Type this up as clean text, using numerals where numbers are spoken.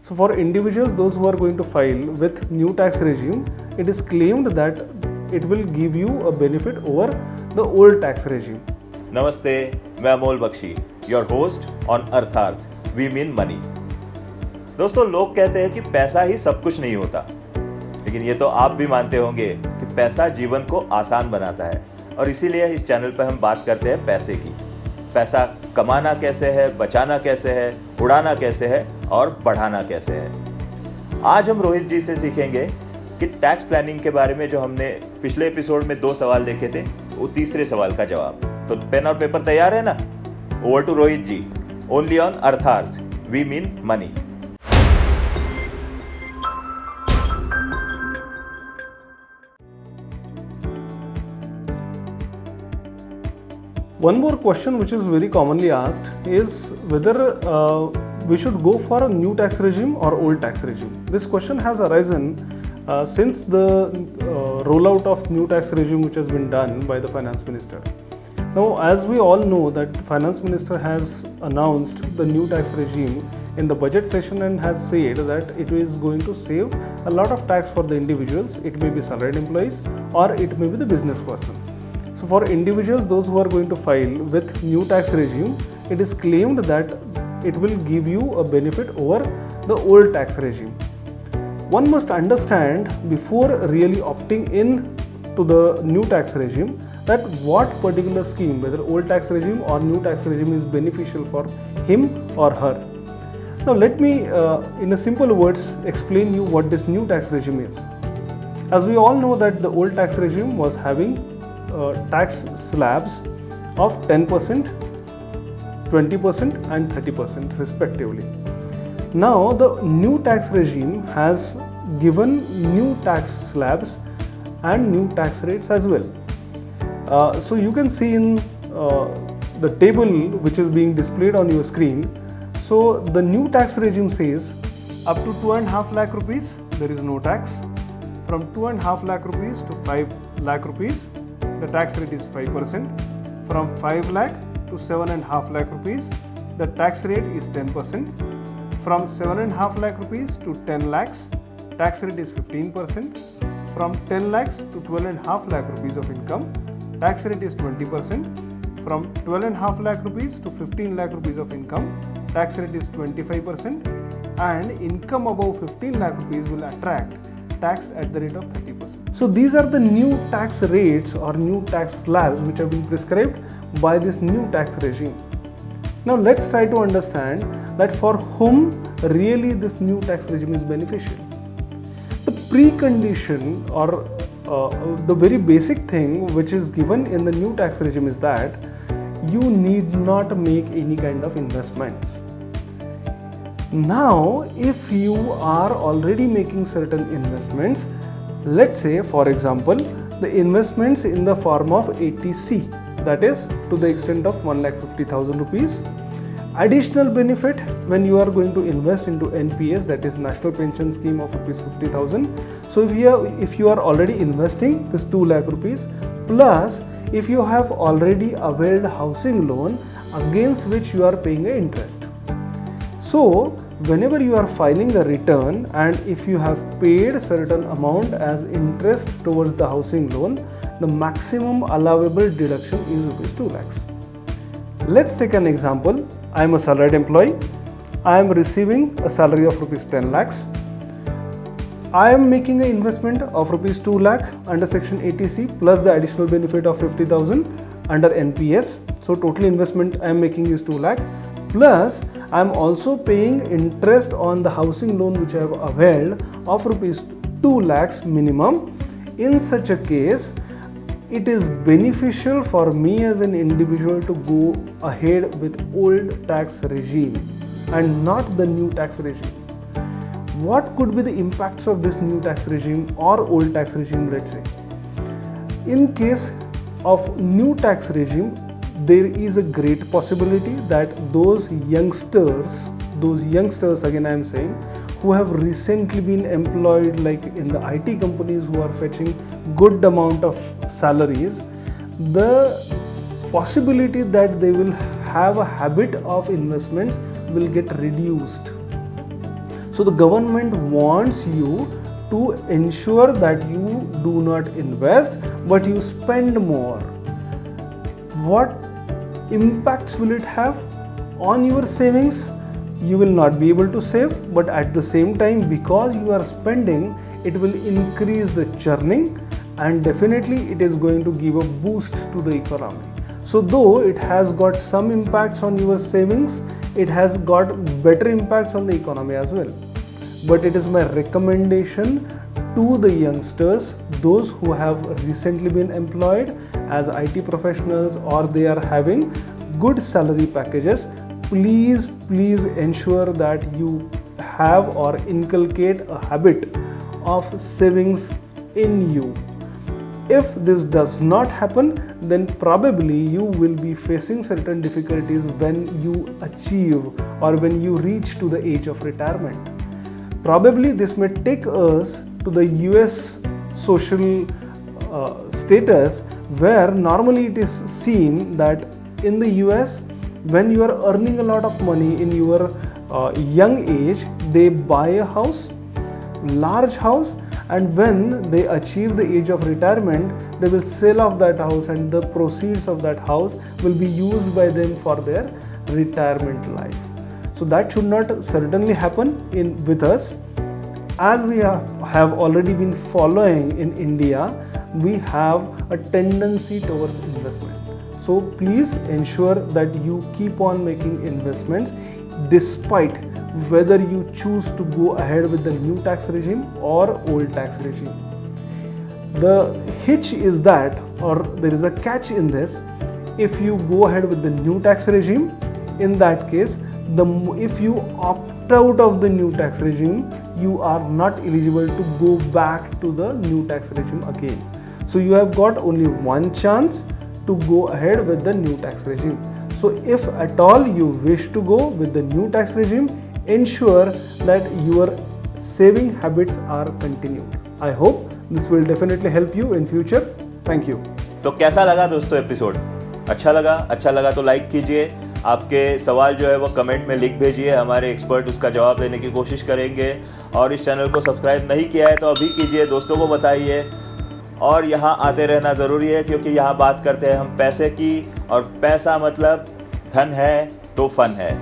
So for individuals, those who are going to file with new tax regime, it is claimed that it will give you a benefit over the old tax regime. नमस्ते, मैं Amol Bakshi, your host on Arthaarth we mean money. दोस्तों, लोग कहते हैं कि पैसा ही सब कुछ नहीं होता, लेकिन ये तो आप भी मानते होंगे कि पैसा जीवन को आसान बनाता है। और इसीलिए इस चैनल पर हम बात करते हैं पैसे की। पैसा कमाना कैसे है, बचाना कैसे है, उड़ाना कैसे है और बढ़ाना कैसे है। आज हम रोहित जी से सीखेंगे कि टैक्स प्लानिंग के बारे में जो हमने पिछले एपिसोड में 2 सवाल देखे थे, वो तीसरे सवाल का जवाब। तो पेन और पेपर तैयार है ना? Over to Rohit ji, only on Arthaarth we mean money. One more question which is very commonly asked is whether we should go for a new tax regime or old tax regime. This question has arisen since the rollout of new tax regime which has been done by the finance minister. Now, as we all know that finance minister has announced the new tax regime in the budget session and has said that it is going to save a lot of tax for the individuals. It may be salaried employees or it may be the business person. So for individuals, those who are going to file with new tax regime, it is claimed that it will give you a benefit over the old tax regime. One must understand before really opting in to the new tax regime that what particular scheme, whether old tax regime or new tax regime, is beneficial for him or her. Now let me in a simple words explain you what this new tax regime is. As we all know that the old tax regime was having tax slabs of 10%, 20% and 30% respectively. Now the new tax regime has given new tax slabs and new tax rates as well. So you can see in the table which is being displayed on your screen. So the new tax regime says up to 2.5 lakh rupees there is no tax. From 2.5 lakh rupees to 5 lakh rupees the tax rate is 5%. From 5 lakh to 7.5 lakh rupees the tax rate is 10%. From 7.5 lakh rupees to 10 lakhs tax rate is 15%. From 10 lakhs to 12.5 lakh rupees of income tax rate is 20%. From 12.5 lakh rupees to 15 lakh rupees of income tax rate is 25%. And income above 15 lakh rupees will attract tax at the rate of 30%. So these are the new tax rates or new tax slabs which have been prescribed by this new tax regime. Now let's try to understand that for whom really this new tax regime is beneficial. The precondition or the very basic thing which is given in the new tax regime is that you need not make any kind of investments. Now, if you are already making certain investments, let's say for example, the investments in the form of ATC, that is to the extent of 1,50,000 rupees. Additional benefit when you are going to invest into NPS, that is National Pension Scheme of rupees 50,000. So if you are already investing this 2 lakh rupees, plus if you have already availed housing loan against which you are paying an interest. So whenever you are filing a return and if you have paid certain amount as interest towards the housing loan, the maximum allowable deduction is rupees 2 lakhs. Let's take an example. I am a salaried employee. I am receiving a salary of rupees 10 lakhs. I am making an investment of rupees 2 lakh under section ATC plus the additional benefit of 50,000 under NPS. So total investment I am making is 2 lakh plus I am also paying interest on the housing loan which I have availed of rupees 2 lakhs minimum. In such a case, it is beneficial for me as an individual to go ahead with old tax regime and not the new tax regime. What could be the impacts of this new tax regime or old tax regime, let's say? In case of new tax regime, there is a great possibility that those youngsters again I am saying, who have recently been employed like in the IT companies who are fetching good amount of salaries, the possibility that they will have a habit of investments will get reduced. So the government wants you to ensure that you do not invest but you spend more. What impacts will it have on your savings? You will not be able to save, but at the same time, because you are spending, it will increase the churning, and definitely it is going to give a boost to the economy. So though it has got some impacts on your savings, it has got better impacts on the economy as well. But it is my recommendation to the youngsters, those who have recently been employed as IT professionals or they are having good salary packages, please ensure that you have or inculcate a habit of savings in you. If this does not happen, then probably you will be facing certain difficulties when you achieve or when you reach to the age of retirement. Probably this may take us to the US social status, where normally it is seen that in the US, when you are earning a lot of money in your young age, they buy a house, large house, and when they achieve the age of retirement, they will sell off that house and the proceeds of that house will be used by them for their retirement life. So that should not certainly happen with us. As we have already been following in India, we have a tendency towards investment. So please ensure that you keep on making investments despite whether you choose to go ahead with the new tax regime or old tax regime. The hitch is that, or there is a catch in this, if you go ahead with the new tax regime, in that case, if you opt out of the new tax regime, you are not eligible to go back to the new tax regime again. So you have got only one chance to go ahead with the new tax regime. So if at all you wish to go with the new tax regime, ensure that your saving habits are continued. I hope this will definitely help you in future. Thank you. तो कैसा लगा दोस्तों episode? अच्छा लगा तो like कीजिए। आपके सवाल जो है वो कमेंट में लिख भेजिए, हमारे एक्सपर्ट उसका जवाब देने की कोशिश करेंगे। और इस चैनल को सब्सक्राइब नहीं किया है तो अभी कीजिए, दोस्तों को बताइए। और यहाँ आते रहना ज़रूरी है, क्योंकि यहाँ बात करते हैं हम पैसे की, और पैसा मतलब धन है तो फन है।